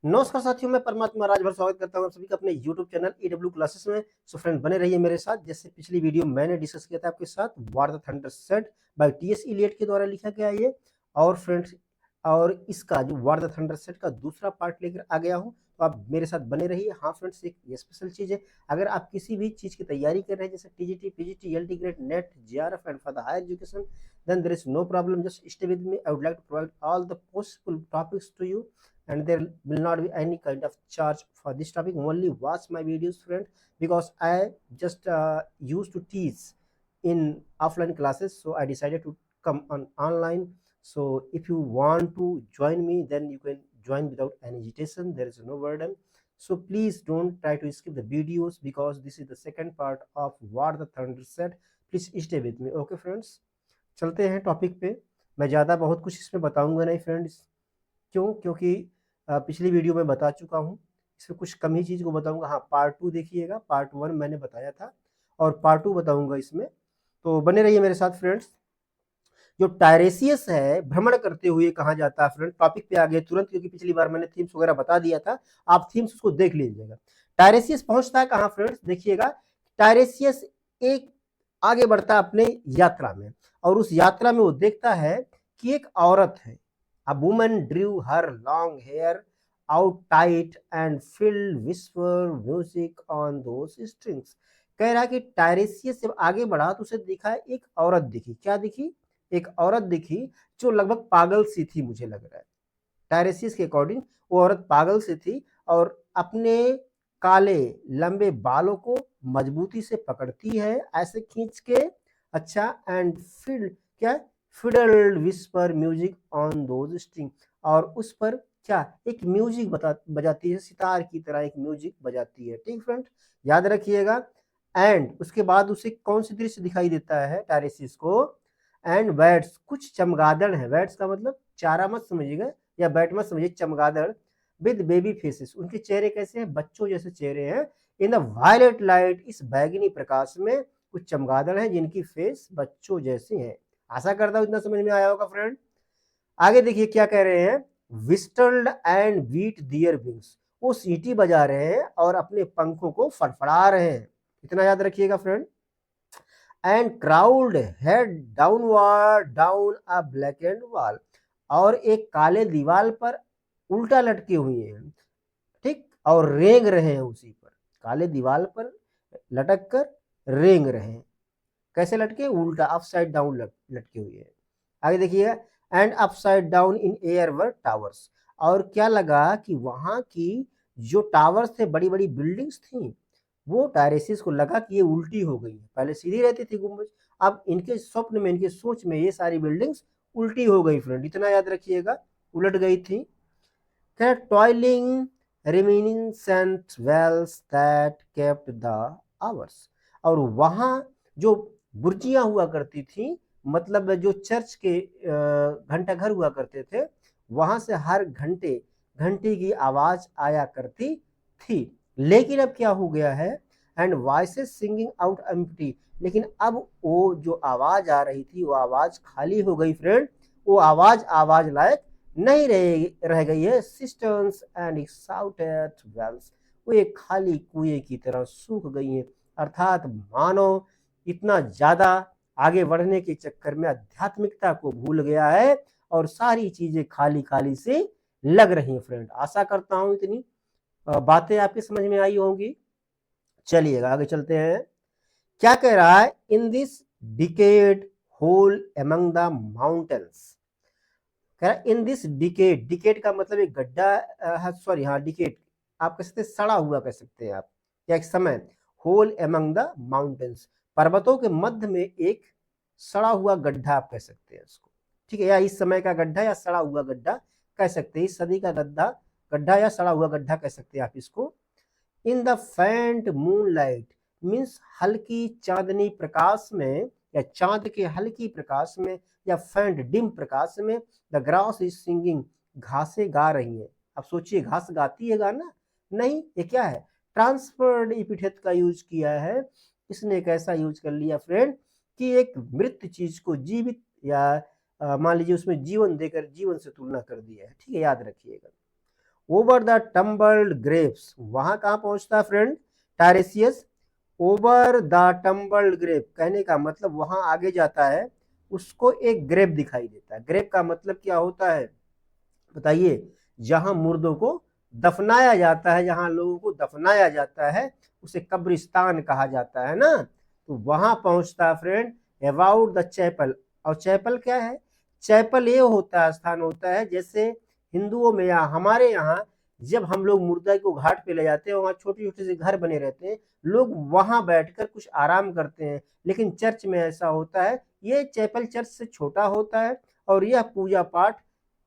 नमस्कार साथियों, मैं परमात्मा राजभर स्वागत करता हूं आप सभी का अपने YouTube चैनल EW क्लासेस में। सो फ्रेंड, बने रहिए मेरे साथ। जैसे पिछली वीडियो मैंने डिस्कस किया था आपके साथ, what the thunder said by T S Eliot के द्वारा लिखा गया ये। और फ्रेंड्स, और इसका जो वार द थंडर सेट का दूसरा पार्ट लेकर आ गया हूं, तो आप मेरे साथ बने रहिए। हाँ फ्रेंड्स, एक ये स्पेशल चीज है, अगर आप किसी भी चीज की तैयारी कर रहे हैं जैसे TGT, PGT, LT grade, NET, JRF and for the higher education, then there is no problem, just stay with me. I would like to provide all the possible topics to you, and there will not be any kind of charge for this topic. Only watch my videos friend, because I just used to teach in offline classes, so I decided to come on online. So if you want to join me, then you can join without any hesitation. There is no burden. So please don't try to skip the videos, because this is the second part of War the Thunder Set. Please stay with me. Okay friends, चलते हैं topic पे। मैं ज़्यादा बहुत कुछ इसमें बताऊंगा नहीं फ्रेंड्स। क्यों? क्योंकि पिछली वीडियो में बता चुका हूँ, इसमें कुछ कम ही चीज़ को बताऊंगा। हाँ, पार्ट 2 देखिएगा, पार्ट 1 मैंने बताया था और पार्ट 2 बताऊंगा इसमें, तो बने रहिए मेरे साथ फ्रेंड्स। जो टायरेसियस है, भ्रमण करते हुए कहाँ जाता है फ्रेंड? टॉपिक पे आ गए तुरंत, क्योंकि पिछली बार मैंने थीम्स वगैरह बता दिया था। आप थीम्स उसको देख लीजिएगा। टायरेसियस पहुंचता है कहाँ फ्रेंड्स? देखिएगा, टायरेसियस एक आगे बढ़ता है अपने यात्रा में, और उस यात्रा में वो देखता है कि एक औरत है। A woman drew her long hair out tight and filled whisper music on those strings। कह रहा है कि टायरेसियस जब आगे बढ़ा तो उसे दिखा एक औरत दिखी। क्या दिखी? एक औरत दिखी जो लगभग पागल सी थी, मुझे लग रहा है। टायरेसियस के अकॉर्डिंग वो औरत पागल सी थी, और अपने काले लंबे बालों को मजबूती से पकड़ती है ऐसे खींच के। अच्छा, एंड फिड क्या? Fiddled whisper music on those string, और उस पर क्या? एक म्यूजिक बजाती है, सितार की तरह एक म्यूजिक बजाती है। ठीक फ्रेंड, याद रखिएगा। एंड उसके बाद उसे कौन सी दृश्य दिखाई देता है टायरेसिस को? एंड बैट्स, कुछ चमगादड़ है। बैट्स का मतलब चारा मत समझिएगा, या बैट मत समझिए, चमगादड़। विद बेबी फेसेस, उनके चेहरे कैसे हैं? बच्चों जैसे चेहरे हैं। इन द वायलेट लाइट, इस बैगनी प्रकाश में कुछ चमगादड़ हैं जिनकी फेस बच्चों जैसी है। आशा करता हूं इतना समझ में आया होगा फ्रेंड। आगे देखिए क्या कह रहे हैं। विस्टल्ड एंड बीट दियर विंग्स, वो सीटी बजा रहे हैं और अपने पंखों को फड़फड़ा रहे हैं। इतना याद रखिएगा friend. And crawled head downward down a blackened wall, और एक काले दीवार पर उल्टा लटके हुए हैं। ठीक, और रेंग रहे हैं उसी पर। काले दीवार पर लटक कर रेंग रहे हैं। कैसे लटके? उल्टा, अपसाइड डाउन लटके हुए हैं। आगे देखिए। And upside down in air were towers, और क्या लगा कि वहां की जो टावर्स थे, बड़ी बड़ी बिल्डिंग्स थी, वो टायरेसिस को लगा कि ये उल्टी हो गई है। पहले सीधी रहती थी गुम्बज, अब इनके स्वप्न में, इनके सोच में ये सारी बिल्डिंग्स उल्टी हो गई फ्रेंड। इतना याद रखिएगा, उलट गई थी। Toiling reminiscent wells that kept the hours, और वहां जो बुर्जियां हुआ करती थी, मतलब जो चर्च के घंटा घर हुआ करते थे, वहां से हर घंटे घंटी की आवाज आया करती थी। लेकिन अब क्या हो गया है? And voices singing out empty, लेकिन अब वो जो आवाज आ रही थी वो आवाज खाली हो गई फ्रेंड। वो आवाज आवाज लायक नहीं रह गई है। सिस्टर्स एंड एक्साउटेड वेल्स, वो एक खाली कुएं की तरह सूख गई है। अर्थात मानो इतना ज्यादा आगे बढ़ने के चक्कर में आध्यात्मिकता को भूल गया है, और सारी चीजें खाली खाली से लग रही हैं फ्रेंड। आशा करता हूं इतनी बातें आपके समझ में आई होंगी। चलिएगा आगे चलते हैं। क्या कह रहा है? In this decayed hole among the mountains, कह रहा है इन दिस डिकेड। डिकेड का मतलब एक गड्ढा, सॉरी हाँ, डिकेड आप कह सकते हैं, सड़ा हुआ कह सकते हैं आप, या एक समय। होल एमंग द माउंटेन्स, पर्वतों के मध्य में एक सड़ा हुआ गड्ढा आप कह सकते हैं उसको। ठीक है, या इस समय का गड्ढा या सड़ा हुआ गड्ढा कह सकते हैं, इस सदी का गड्ढा, गड्ढा या सड़ा हुआ गड्ढा कह सकते हैं आप इसको। इन द फेंट मूनलाइट, मीन्स हल्की चांदनी प्रकाश में, या चांद के हल्की प्रकाश में, या फेंट डिम प्रकाश में, द ग्रास इज सिंगिंग, घासें गा रही हैं। अब सोचिए, घास गाती है गाना? नहीं, ये क्या है? ट्रांसफर्ड इपिथेट का यूज किया है। इसने एक ऐसा यूज कर लिया फ्रेंड कि एक मृत चीज को जीवित, या मान लीजिए उसमें जीवन देकर जीवन से तुलना कर दिया है। ठीक है, याद रखिएगा। ओवर द टम्बल्ड ग्रेप्स, वहां कहां पहुंचता है friend Tiresias? Over the tumbled grave कहने का मतलब वहां आगे जाता है, उसको एक ग्रेप दिखाई देता है। ग्रेप का मतलब क्या होता है बताइए? जहां मुर्दों को दफनाया जाता है, जहां लोगों को दफनाया जाता है उसे कब्रिस्तान कहा जाता है ना। तो वहां पहुंचता है फ्रेंड अबाउट द चैपल। और चैपल क्या है? चैपल ये होता है, स्थान होता है, जैसे हिंदुओं में या हमारे यहाँ जब हम लोग मुर्दा को घाट पे ले जाते हैं, वहाँ छोटे छोटे से घर बने रहते हैं, लोग वहां बैठकर कुछ आराम करते हैं। लेकिन चर्च में ऐसा होता है, ये चैपल चर्च से छोटा होता है और यह पूजा पाठ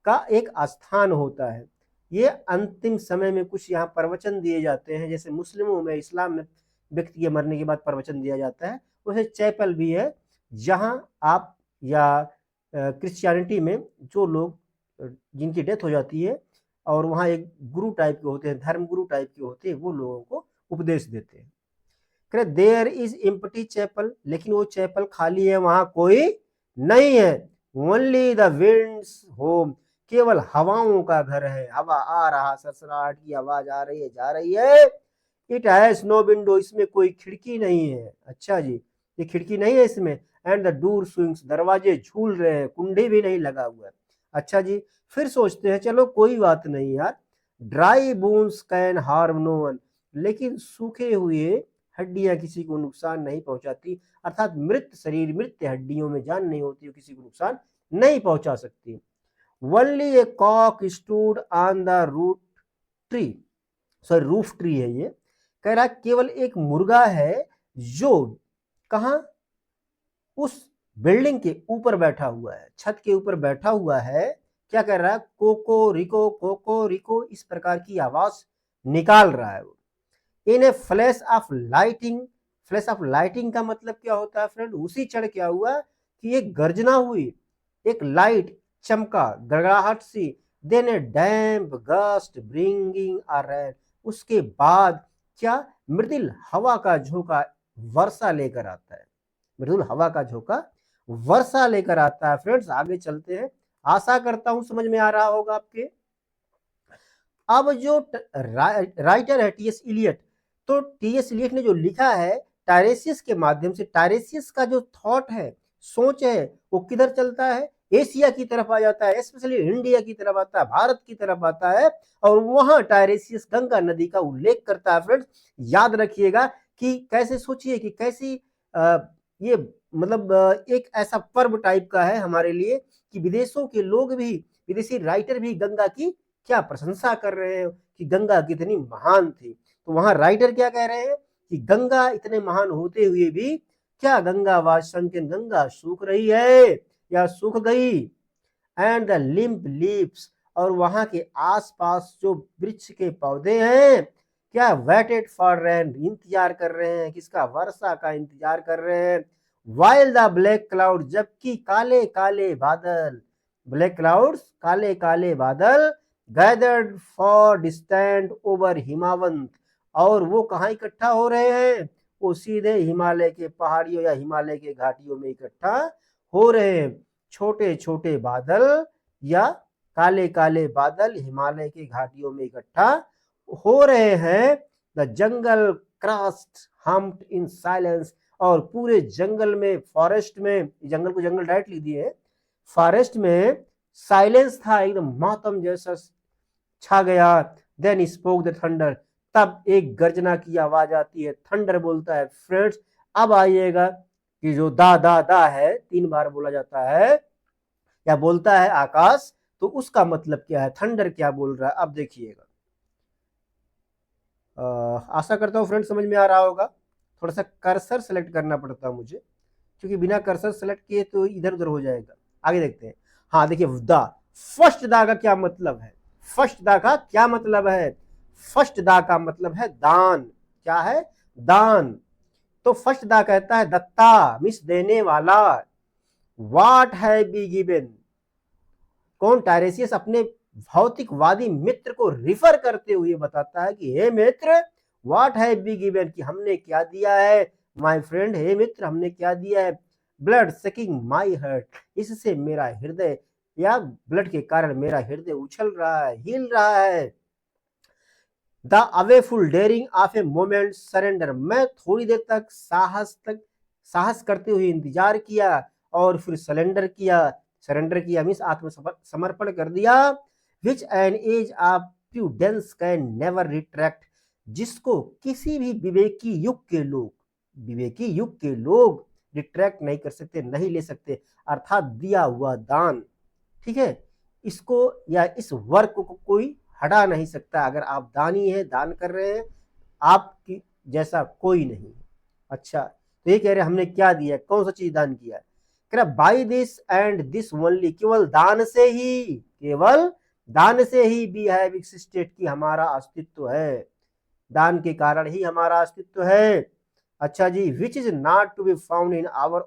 का एक स्थान होता है। ये अंतिम समय में कुछ यहाँ प्रवचन दिए जाते हैं, जैसे मुस्लिमों में, इस्लाम में व्यक्ति के मरने के बाद प्रवचन दिया जाता है, वैसे चैपल भी है जहां आप, या क्रिश्चियनिटी में जो लोग जिनकी डेथ हो जाती है और वहाँ एक गुरु टाइप के होते हैं, धर्म गुरु टाइप के होते हैं, वो लोगों को उपदेश देते हैं। देयर इज एम्प्टी चैपल, लेकिन वो चैपल खाली है, वहां कोई नहीं है। ओनली द विंड्स होम, केवल हवाओं का घर है। हवा आ रहा, सरसराहट की आवाज आ रही है, जा रही है। इट हैज नो विंडो, इसमें कोई खिड़की नहीं है। अच्छा जी, ये खिड़की नहीं है इसमें। एंड द डोर स्विंग्स, दरवाजे झूल रहे हैं, कुंडी भी नहीं लगा हुआ है। अच्छा जी, फिर सोचते हैं चलो कोई बात नहीं यार, dry bones can harm no one, लेकिन सूखे हुए हड्डियां किसी को नुकसान नहीं पहुंचाती, अर्थात मृत शरीर, मृत हड्डियों में जान नहीं होती, किसी को नुकसान नहीं पहुंचा सकती। Only a cock stood on the root tree, sorry roof tree है ये। कह रहा केवल एक मुर्गा है जो कहा, उस बिल्डिंग के ऊपर बैठा हुआ है, छत के ऊपर बैठा हुआ है। क्या कर रहा है? कोको रिको इस प्रकार की आवाज निकाल रहा है वो। In a flash of lightning, flash of lightning का मतलब क्या होता है फ्रेंड? उसी क्षण क्या हुआ कि एक गर्जना हुई, एक लाइट चमका, गड़गड़ाहट सी। Then a damp gust bringing a rain, उसके बाद क्या? मृदुल हवा का झोंका वर्षा लेकर आता है। मृदुल हवा का झोंका वर्षा लेकर आता है। फ्रेंड्स आगे चलते हैं, आशा करता हूं समझ में आ रहा होगा आपके। अब जो राइटर है टीएस इलियट, तो टीएस इलियट ने जो लिखा है टायरेसियस के माध्यम से, टायरेसियस का जो थॉट है, सोच है, वो किधर चलता है? एशिया की तरफ आ जाता है, स्पेशली इंडिया की तरफ आता है, भारत की तरफ आता है। और वहां टायरेसियस गंगा नदी का उल्लेख करता है। फ्रेंड्स याद रखिएगा कि कैसे, सोचिए कि कैसी ये मतलब एक ऐसा पर्व टाइप का है हमारे लिए कि विदेशों के लोग भी, विदेशी राइटर भी गंगा की क्या प्रशंसा कर रहे हैं कि गंगा कितनी महान थी। तो वहां राइटर क्या कह रहे हैं कि गंगा इतने महान होते हुए भी क्या गंगा वाज संकन, गंगा सूख रही है या सूख गई। एंड द लिम्प लीव्स, और वहां के आसपास जो वृक्ष के पौधे हैं क्या? वेटेड फॉर रेन, इंतजार कर रहे हैं किसका? वर्षा का इंतजार कर रहे हैं। वाइल द ब्लैक क्लाउड, जबकि काले काले बादल, ब्लैक क्लाउड्स काले काले बादल, गैदर्ड फॉर डिस्टेंट ओवर हिमावंत, और वो कहाँ इकट्ठा हो रहे हैं? वो सीधे हिमालय के पहाड़ियों या हिमालय के घाटियों में इकट्ठा हो रहे हैं। छोटे छोटे बादल या काले काले बादल हिमालय की घाटियों में इकट्ठा हो रहे हैं। The jungle crust humped in silence, और पूरे जंगल में, फॉरेस्ट में, जंगल को जंगल डायरेक्ट लिख दिए, फॉरेस्ट में साइलेंस था, एकदम मातम जैसा छा गया। देन स्पोक द थंडर, तब एक गर्जना की आवाज आती है, थंडर बोलता है। फ्रेंड्स अब आइएगा कि जो दा दा दा है 3 बार बोला जाता है या बोलता है आकाश, तो उसका मतलब क्या है? थंडर क्या बोल रहा है? अब देखिएगा। आशा करता हूँ फ्रेंड समझ में आ रहा होगा। थोड़ा सा कर्सर सेलेक्ट करना पड़ता है मुझे, क्योंकि बिना कर्सर सेलेक्ट किए तो इधर उधर हो जाएगा। आगे देखते हैं। हाँ देखिए, दा, फर्स्ट दा का क्या मतलब है? फर्स्ट दा का क्या मतलब है? फर्स्ट दा का मतलब है दान। क्या है? दान। तो फर्स्ट दा कहता है दत्ता, मिस देने वाला। व्हाट हैव बी गिवन, कौन? टायरेसियस अपने भौतिकवादी मित्र को रिफर करते हुए बताता है कि हे मित्र, व्हाट हैव बी गिवन, कि हमने क्या दिया है? माय फ्रेंड, हे मित्र हमने क्या दिया है? ब्लड सकिंग माय हार्ट, इससे मेरा हृदय, या ब्लड के कारण मेरा हृदय उछल रहा है, हिल रहा है। The awful daring of a moment surrender, मैं थोड़ी देर तक साहस करते हुए इंतजार किया और फिर सरेंडर किया मीन्स आत्मसमर्पण कर दिया। Which an age of prudence can never retract, जिसको किसी भी विवेकी युग के लोग रिट्रैक्ट नहीं कर सकते, नहीं ले सकते, अर्थात दिया हुआ दान, ठीक है, इसको या इस वर्क को कोई हटा नहीं सकता। अगर आप दानी है, दान कर रहे हैं, आपकी जैसा कोई नहीं। अच्छा, तो ये कह रहे हमने क्या दिया, कौन सा चीज दान किया, कह रहा by this and this only, केवल दान से ही वी हैव एक्सिस्टेड, की हमारा अस्तित्व है, दान के कारण ही हमारा अस्तित्व है। अच्छा जी, which is not to be found in our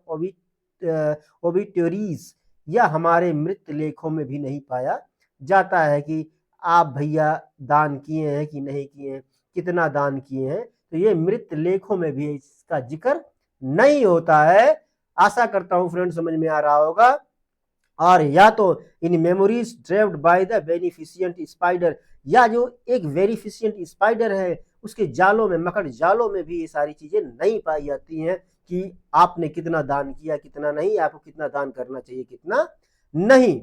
obituaries, या हमारे मृत लेखों में भी नहीं पाया जाता है कि आप भैया दान किए हैं कि नहीं किए हैं, कितना दान किए हैं, तो ये मृत लेखों में भी इसका जिक्र नहीं होता है। आशा करता हूं फ्रेंड समझ में आ रहा होगा। और या तो in memories draped by the beneficent spider, या जो एक बेनिफिशिएंट स्पाइडर है उसके जालों में, मकड़ जालों में भी ये सारी चीजें नहीं पाई जाती हैं कि आपने कितना दान किया, कितना नहीं, आपको कितना दान करना चाहिए, कितना नहीं।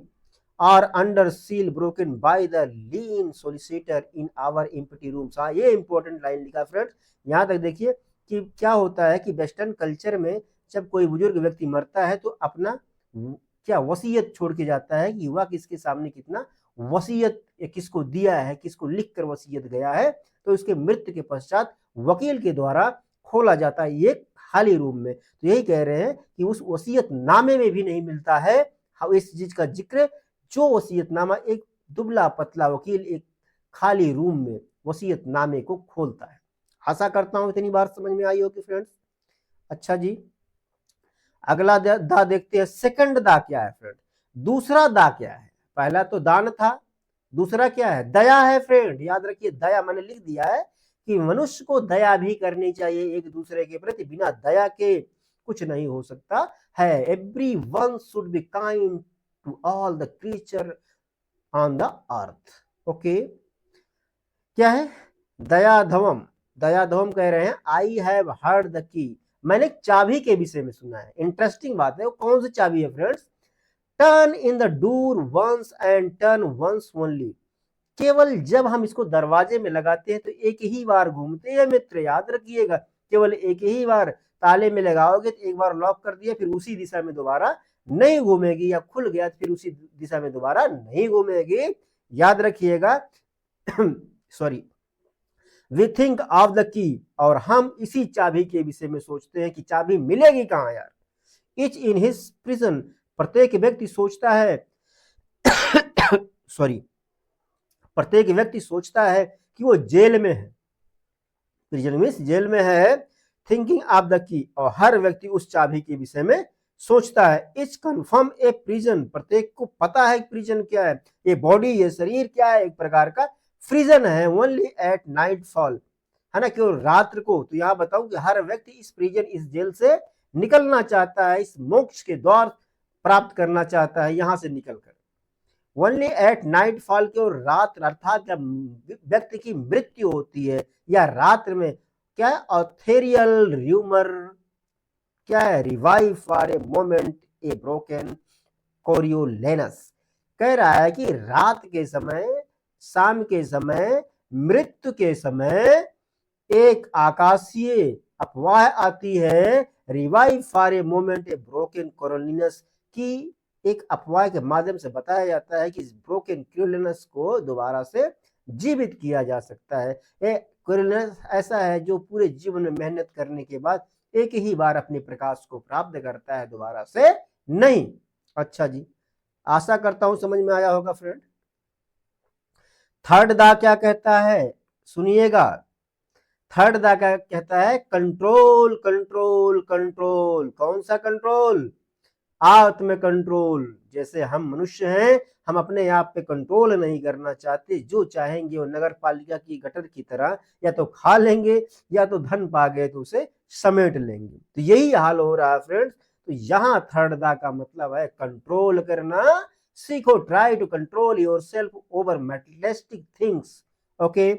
और under seal broken by the lean solicitor in our empty rooms, हाँ ये इंपॉर्टेंट लाइन लिखा फ्रेंड्स, यहां तक देखिए कि क्या होता है कि वेस्टर्न कल्चर में जब कोई बुजुर्ग व्यक्ति मरता है तो अपना क्या वसीयत छोड़ के जाता है कि वह किसके सामने कितना वसीयत किसको दिया है, किसको लिखकर वसीयत गया है, तो उसके मृत्यु के पश्चात वकील के द्वारा खोला जाता है ये खाली रूम में। तो यही कह रहे हैं कि उस वसीयत नामे में भी नहीं मिलता है इस चीज का जिक्र, जो वसीयतनामा एक दुबला पतला वकील एक खाली रूम में वसीयत नामे को खोलता है। आशा करता हूं इतनी बात समझ में आई होगी फ्रेंड्स। अच्छा जी, अगला दा देखते हैं, सेकंड दा क्या है फ्रेंड, दूसरा दा क्या है। पहला तो दान था, दूसरा क्या है, दया है फ्रेंड। याद रखिए दया, मैंने लिख दिया है कि मनुष्य को दया भी करनी चाहिए एक दूसरे के प्रति, बिना दया के कुछ नहीं हो सकता है। Every one should be kind to all the creature on the earth. Okay, क्या है, दया धवम कह रहे हैं, I have heard the key, मैंने चाबी के विषय में सुना है। इंटरेस्टिंग बात है, वो कौन सी चाबी है friends, turn in the door once and turn once only, केवल जब हम इसको दरवाजे में लगाते हैं तो एक ही बार घूमते हैं मित्र, याद रखिएगा, केवल एक ही बार ताले में लगाओगे तो एक बार लॉक कर दिया, फिर उसी दिशा में दोबारा नहीं घूमेगी, या खुल गया फिर उसी दिशा में दोबारा नहीं घूमेगी, याद रखिएगा। Sorry, we think of the key, और हम इसी चाबी के विषय में सोचते हैं कि चाबी मिलेगी कहां यार। इच इन हिज प्रिजन, प्रत्येक व्यक्ति सोचता है सॉरी, प्रत्येक व्यक्ति सोचता है कि वो जेल में है, प्रिजन मीन्स जेल में है। थिंकिंग ऑफ द की, और हर व्यक्ति उस चाबी के विषय में सोचता है। इच कन्फर्म ए प्रिजन, प्रत्येक को पता है प्रिजन क्या है, ये बॉडी, ये शरीर क्या है, एक प्रकार का प्रिजन है। ओनली एट नाइट फॉल, है ना, केवल रात्र को। तो यहां बताऊं कि हर व्यक्ति इस प्रिजन, इस जेल से निकलना चाहता है, इस मोक्ष के द्वार प्राप्त करना चाहता है यहां से निकलकर। ओनली एट नाइट फॉल, की और रात, अर्थात जब व्यक्ति की मृत्यु होती है या रात्र में, क्या ऑथेरियल र्यूमर, क्या है, revive for a moment a broken Coriolanus, कह रहा है कि रात के समय, शाम के समय, मृत्यु के समय एक आकाशीय अफवाह आती है, revive for a moment a broken Coriolanus, की एक अफवाह के माध्यम से बताया जाता है कि इस ब्रोकन कोरियोलेनस को दोबारा से जीवित किया जा सकता है। ये कोरियोलेनस ऐसा है जो पूरे जीवन में मेहनत करने के बाद एक ही बार अपने प्रकाश को प्राप्त करता है, दोबारा से नहीं। अच्छा जी, आशा करता हूं समझ में आया होगा फ्रेंड। थर्ड दा क्या कहता है, सुनिएगा, थर्ड दा क्या कहता है, कंट्रोल कंट्रोल कंट्रोल। कौन सा कंट्रोल, आत्म कंट्रोल। जैसे हम मनुष्य हैं, हम अपने आप पे कंट्रोल नहीं करना चाहते, जो चाहेंगे वो नगर पालिका की गटर की तरह या तो खा लेंगे या तो धन पा गए तो उसे समेट लेंगे। तो यही हाल हो रहा है फ्रेंड्स। तो यहां थर्ड दा का मतलब है कंट्रोल करना सीखो, try to control yourself over materialistic things. Okay,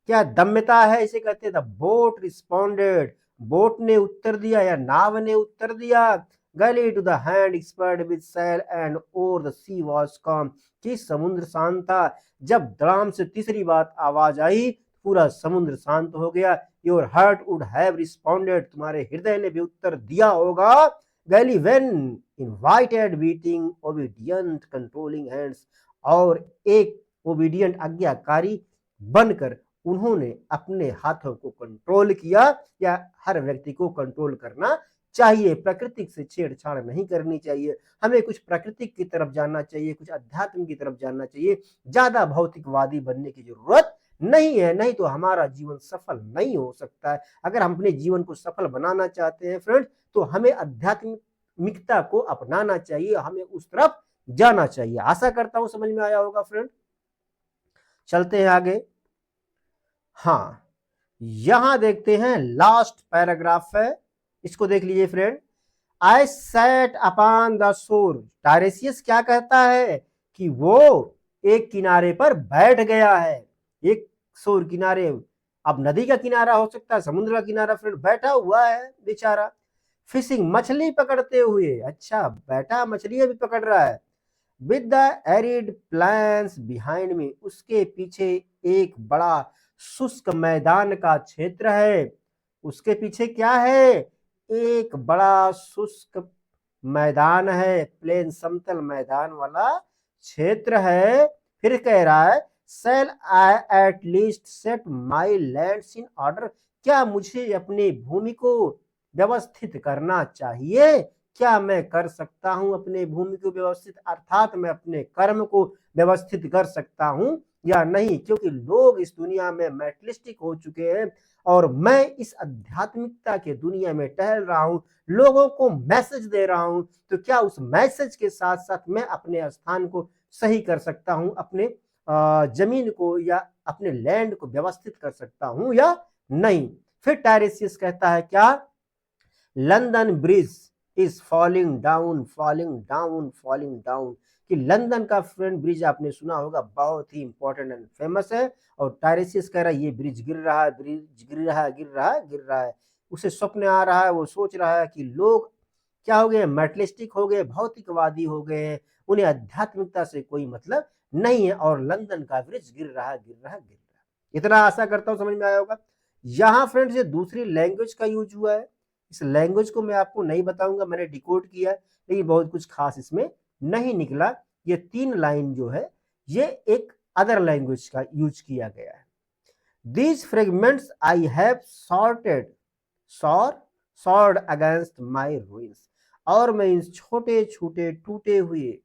क्या दम्यता है, इसे कहते हैं द बोट रिस्पॉन्डेड, बोट ने उत्तर दिया या नाव ने उत्तर दिया। Gaily to the hand expert with sail and oar the sea was calm, कि समुद्र शांत था। जब धड़ाम से तीसरी बात आवाज आई, पूरा समुद्र शांत हो गया। Your heart would have responded, तुम्हारे हृदय ने भी उत्तर दिया होगा। Gaily when invited beating obedient controlling hands, और एक ओबीडियंट आज्ञाकारी बनकर उन्होंने अपने हाथों को कंट्रोल किया। या हर व्यक्ति को कंट्रोल करना चाहिए, प्रकृति से छेड़छाड़ नहीं करनी चाहिए। हमें कुछ प्रकृति की तरफ जाना चाहिए, कुछ अध्यात्म की तरफ जाना चाहिए। ज्यादा भौतिकवादी बनने की जरूरत नहीं है, नहीं तो हमारा जीवन सफल नहीं हो सकता है। अगर हम अपने जीवन को सफल बनाना चाहते हैं फ्रेंड्स, तो हमें आध्यात्मिकता को अपनाना चाहिए, हमें उस तरफ जाना चाहिए। आशा करता हूं समझ में आया होगा फ्रेंड। चलते हैं आगे। हाँ, यहां देखते हैं लास्ट पैराग्राफ है, इसको देख लीजिए friend. I sat upon the shore, Tiresias क्या कहता है कि वो एक किनारे पर बैठ गया है। एक शोर किनारे, अब नदी का किनारा हो सकता है, समुद्र का किनारा, फ्रेंड बैठा हुआ है बेचारा। फिशिंग, मछली पकड़ते हुए, अच्छा बैठा मछली भी पकड़ रहा है। With the arid plans behind me, उसके पीछे एक बड़ा शुष्क मैदान का क्षेत्र है। उसके पीछे क्या है, एक बड़ा शुष्क मैदान है, प्लेन समतल मैदान वाला क्षेत्र है। फिर कह रहा है shall I at least set my lands in order, क्या मुझे अपनी भूमि को व्यवस्थित करना चाहिए। क्या मैं कर सकता हूं अपने भूमि को व्यवस्थित, अर्थात मैं अपने कर्म को व्यवस्थित कर सकता हूं या नहीं, क्योंकि लोग इस दुनिया में मैटलिस्टिक हो चुके हैं और मैं इस आध्यात्मिकता के दुनिया में टहल रहा हूं, लोगों को मैसेज दे रहा हूं। तो क्या उस मैसेज के साथ साथ मैं अपने स्थान को सही कर सकता हूं, अपने जमीन को या अपने लैंड को व्यवस्थित कर सकता हूं या नहीं। फिर टायरेसियस कहता है क्या, London bridge is falling down falling down falling down, कि लंदन का फ्रेंड ब्रिज आपने सुना होगा, बहुत ही इंपॉर्टेंट एंड फेमस है। और टायरेसियस कह रहा है ये ब्रिज गिर रहा है, ब्रिज गिर रहा है, गिर रहा है, गिर रहा है। उसे स्वप्न आ रहा है, वो सोच रहा है कि लोग क्या हो गए, मेटलिस्टिक हो गए, भौतिकवादी हो गए हैं, उन्हें आध्यात्मिकता से कोई मतलब नहीं है और लंदन का ब्रिज गिर रहा है, गिर रहा है, गिर रहा है। इतना आशा करता हूं समझ में आया होगा। यहाँ फ्रेंड्स ये दूसरी लैंग्वेज का यूज हुआ है। इस लैंग्वेज को मैं आपको नहीं बताऊंगा, मैंने डिकोड किया, लेकिन बहुत कुछ खास इसमें नहीं निकला। ये 3 लाइन जो है ये एक अदर लैंग्वेज का यूज किया गया है। These fragments I have sorted sword against my ruins, और मैं इन छोटे छोटे टूटे हुए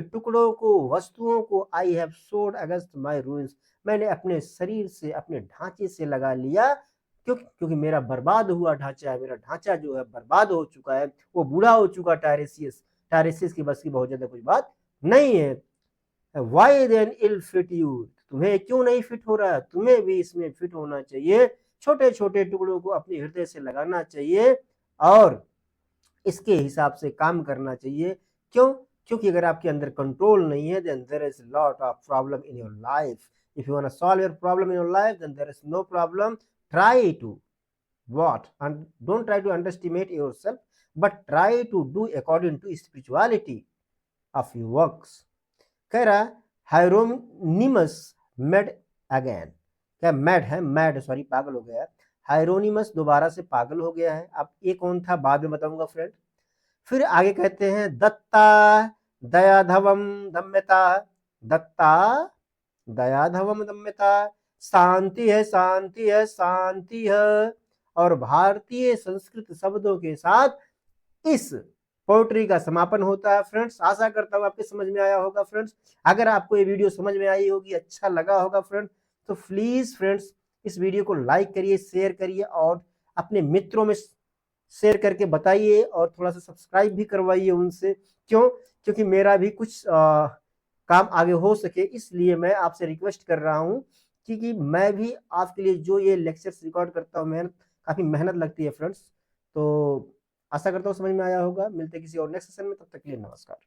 टुकड़ों को, वस्तुओं को, I have sword against my ruins, मैंने अपने शरीर से, अपने ढांचे से लगा लिया। क्योंकि मेरा बर्बाद हुआ ढांचा है, मेरा ढांचा जो है बर्बाद हो चुका है, वो बूढ़ा हो चुका। टायरेसियस की बस की बहुत ज्यादा कुछ बात नहीं है। Why then I'll fit you, तुम्हें क्यों नहीं फिट हो रहा है, तुम्हें भी इसमें फिट होना चाहिए। छोटे छोटे टुकड़ों को अपने हृदय से लगाना चाहिए और इसके हिसाब से काम करना चाहिए। क्यों, क्योंकि अगर आपके अंदर कंट्रोल नहीं है, then there is lot of problem in your life. If you want to solve your problem in your life, then there is no problem. Try to what, and don't try to underestimate yourself, but try to do according to spirituality of your works। कह रहा हायरोनिमस made again, क्या mad है, mad sorry पागल हो गया है, हायरोनिमस दोबारा से पागल हो गया है। अब ये कौन था बाद में बताऊंगा फ्रेंड। फिर आगे कहते हैं दत्ता दयाधवम दम्यता, दत्ता दयाधवम दम्यता, शांति है शांति है शांति है। और भारतीय संस्कृत शब्दों के साथ इस पोएट्री का समापन होता है फ्रेंड्स। आशा करता हूं आपके समझ में आया होगा फ्रेंड्स। अगर आपको ये वीडियो समझ में आई होगी, अच्छा लगा होगा फ्रेंड्स, तो प्लीज फ्रेंड्स इस वीडियो को लाइक करिए, शेयर करिए और अपने मित्रों में शेयर करके बताइए और थोड़ा सा सब्सक्राइब भी करवाइए उनसे। क्यों, क्योंकि मेरा भी कुछ काम आगे हो सके, इसलिए मैं आपसे रिक्वेस्ट कर रहा हूं, क्योंकि मैं भी आपके लिए जो ये लेक्चर्स रिकॉर्ड करता हूँ, काफी मेहनत लगती है फ्रेंड्स। तो आशा करता हूँ समझ में आया होगा। मिलते किसी और नेक्स्ट सेशन में, तब तक के लिए नमस्कार।